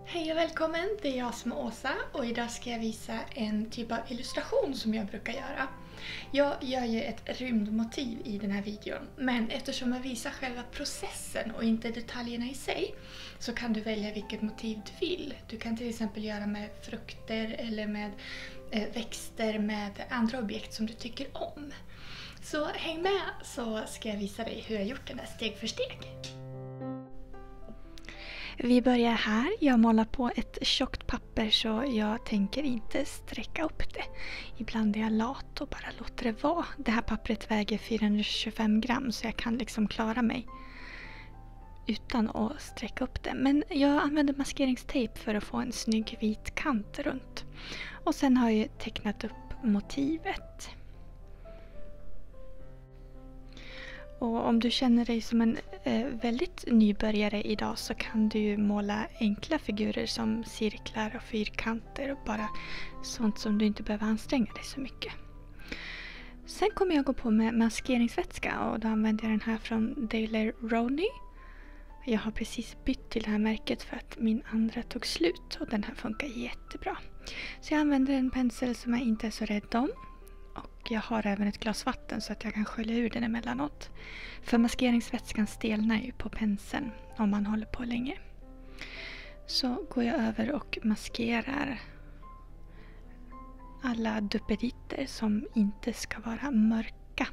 Hej och välkommen, det är jag som är Åsa och idag ska jag visa en typ av illustration som jag brukar göra. Jag gör ju ett rymdmotiv i den här videon, men eftersom jag visar själva processen och inte detaljerna i sig så kan du välja vilket motiv du vill. Du kan till exempel göra med frukter eller med växter med andra objekt som du tycker om. Så häng med så ska jag visa dig hur jag har gjort den här steg för steg. Vi börjar här. Jag målar på ett tjockt papper så jag tänker inte sträcka upp det. Ibland är jag lat och bara låter det vara. Det här pappret väger 425 gram så jag kan liksom klara mig utan att sträcka upp det. Men jag använder maskeringstejp för att få en snygg vit kant runt. Och sen har jag tecknat upp motivet. Och om du känner dig som en väldigt nybörjare idag så kan du måla enkla figurer som cirklar och fyrkanter och bara sånt som du inte behöver anstränga dig så mycket. Sen kommer jag gå på med maskeringsvätska och då använder jag den här från Daler-Rowney. Jag har precis bytt till det här märket för att min andra tog slut och den här funkar jättebra. Så jag använder en pensel som jag inte är så rädd om. Och jag har även ett glas vatten så att jag kan skölja ur den emellanåt. För maskeringsvätskan stelnar ju på penseln om man håller på länge. Så går jag över och maskerar alla duppediter som inte ska vara mörka.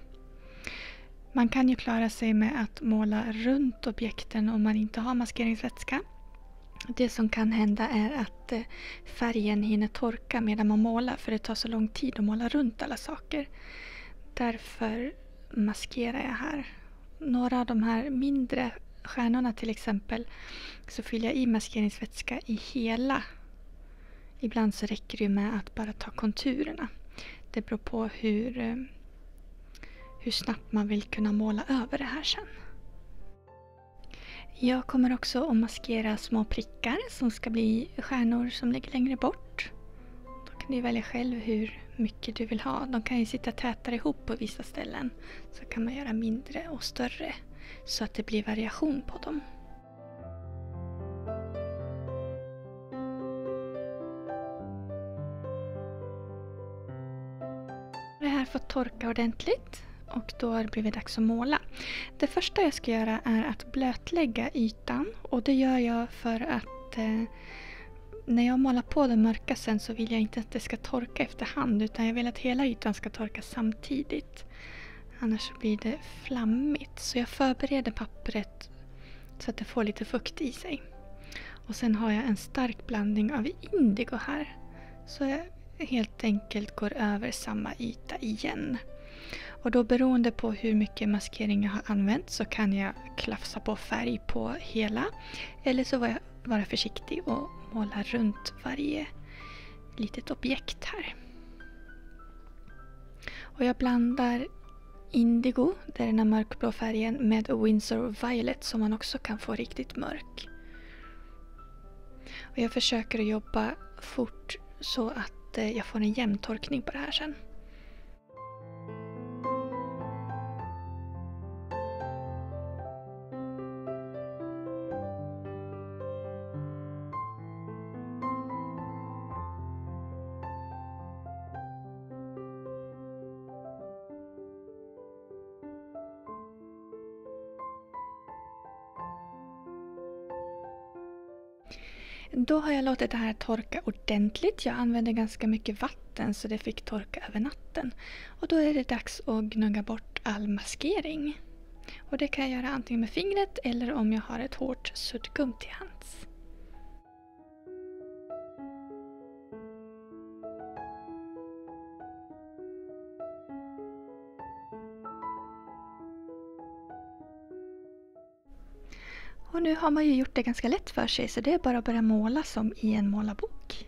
Man kan ju klara sig med att måla runt objekten om man inte har maskeringsvätska. Det som kan hända är att färgen hinner torka medan man målar för det tar så lång tid att måla runt alla saker. Därför maskerar jag här. Några av de här mindre stjärnorna till exempel så fyller jag i maskeringsvätska i hela. Ibland så räcker det med att bara ta konturerna. Det beror på hur snabbt man vill kunna måla över det här sen. Jag kommer också att maskera små prickar som ska bli stjärnor som ligger längre bort. Då kan du välja själv hur mycket du vill ha. De kan ju sitta tätare ihop på vissa ställen. Så kan man göra mindre och större så att det blir variation på dem. Det här får torka ordentligt. Och då har det blivit dags att måla. Det första jag ska göra är att blötlägga ytan. Och det gör jag för att när jag målar på det mörka sen så vill jag inte att det ska torka efterhand. Utan jag vill att hela ytan ska torka samtidigt. Annars blir det flammigt. Så jag förbereder pappret så att det får lite fukt i sig. Och sen har jag en stark blandning av indigo här. Så jag helt enkelt går över samma yta igen. Och då beroende på hur mycket maskering jag har använt så kan jag klafsa på färg på hela. Eller så vara försiktig och måla runt varje litet objekt här. Och jag blandar indigo, det är den här mörkblå färgen, med Winsor Violet som man också kan få riktigt mörk. Och jag försöker att jobba fort så att jag får en jämn torkning på det här sen. Då har jag låtit det här torka ordentligt. Jag använde ganska mycket vatten så det fick torka över natten. Och då är det dags att gnugga bort all maskering. Och det kan jag göra antingen med fingret eller om jag har ett hårt suddgum till hands. Och nu har man ju gjort det ganska lätt för sig så det är bara att börja måla som i en målarbok.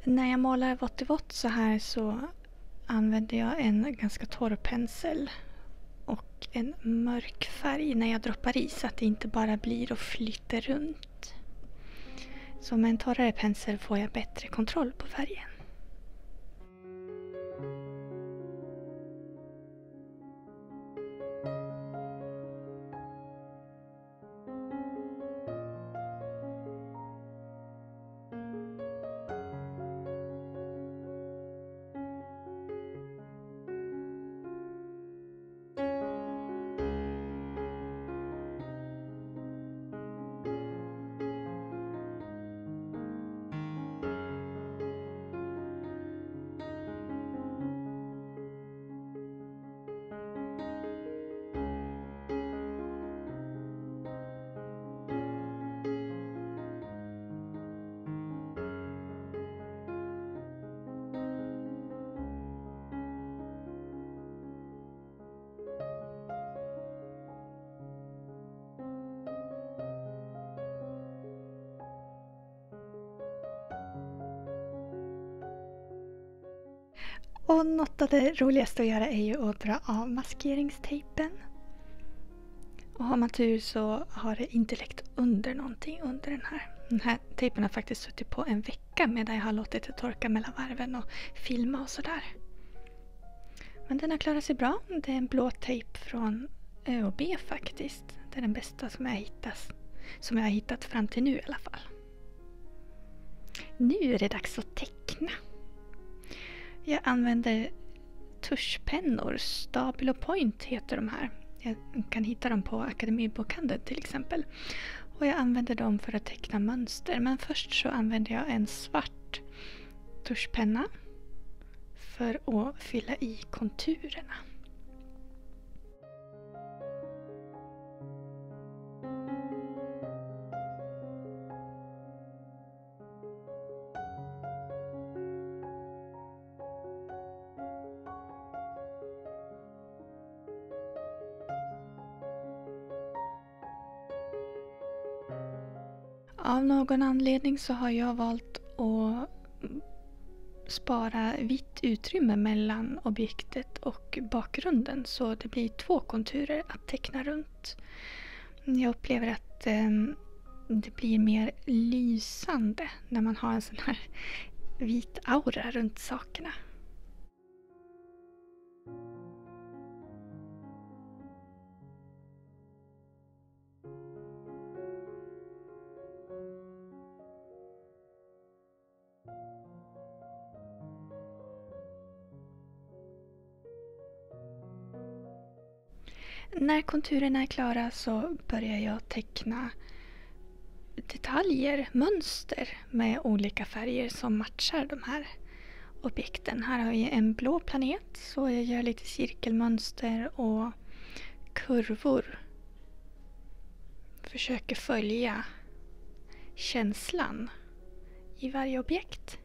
När jag målar vått i vått så här så använder jag en ganska torr pensel och en mörk färg när jag droppar i så att det inte bara blir och flyter runt. Så med en torrare pensel får jag bättre kontroll på färgen. Och något av det roligaste att göra är ju att dra av maskeringstejpen. Och har man tur så har det inte läckt under någonting under den här. Den här tejpen har faktiskt suttit på en vecka medan jag har låtit det torka mellan varven och filma och sådär. Men den har klarat sig bra. Det är en blå tejp från ÖoB faktiskt. Det är den bästa som jag har hittat fram till nu i alla fall. Nu är det dags att teckna. Jag använder tuschpennor. Stabilo Point heter de här. Jag kan hitta dem på Akademibokhandeln till exempel. Och jag använder dem för att teckna mönster. Men först så använder jag en svart tuschpenna för att fylla i konturerna. Av någon anledning så har jag valt att spara vitt utrymme mellan objektet och bakgrunden så det blir 2 konturer att teckna runt. Jag upplever att det blir mer lysande när man har en sån här vit aura runt sakerna. När konturerna är klara så börjar jag teckna detaljer, mönster med olika färger som matchar de här objekten. Här har vi en blå planet så jag gör lite cirkelmönster och kurvor. Försöker följa känslan i varje objekt.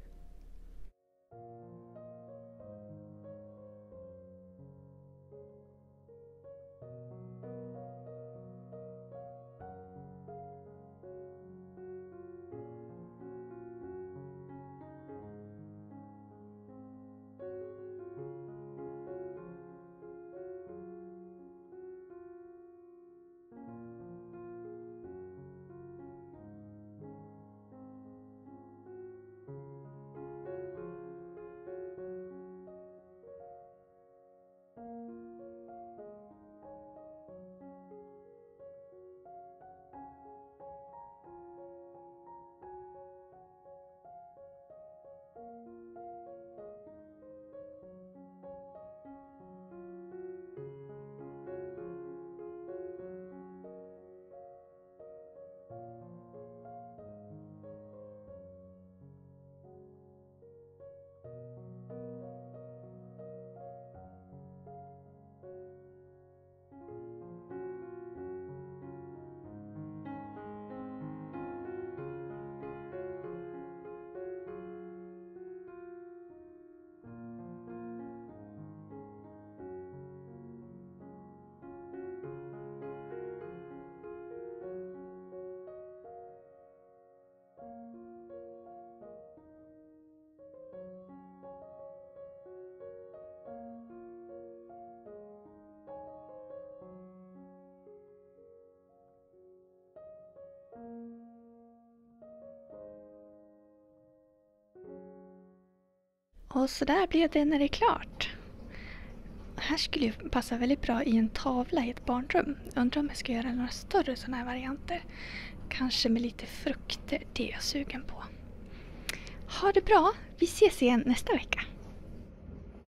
Och så där blev det när det är klart. Här skulle ju passa väldigt bra i en tavla i ett barnrum. Undrar om jag ska göra några större sådana här varianter. Kanske med lite frukter, det är jag sugen på. Ha det bra, vi ses igen nästa vecka.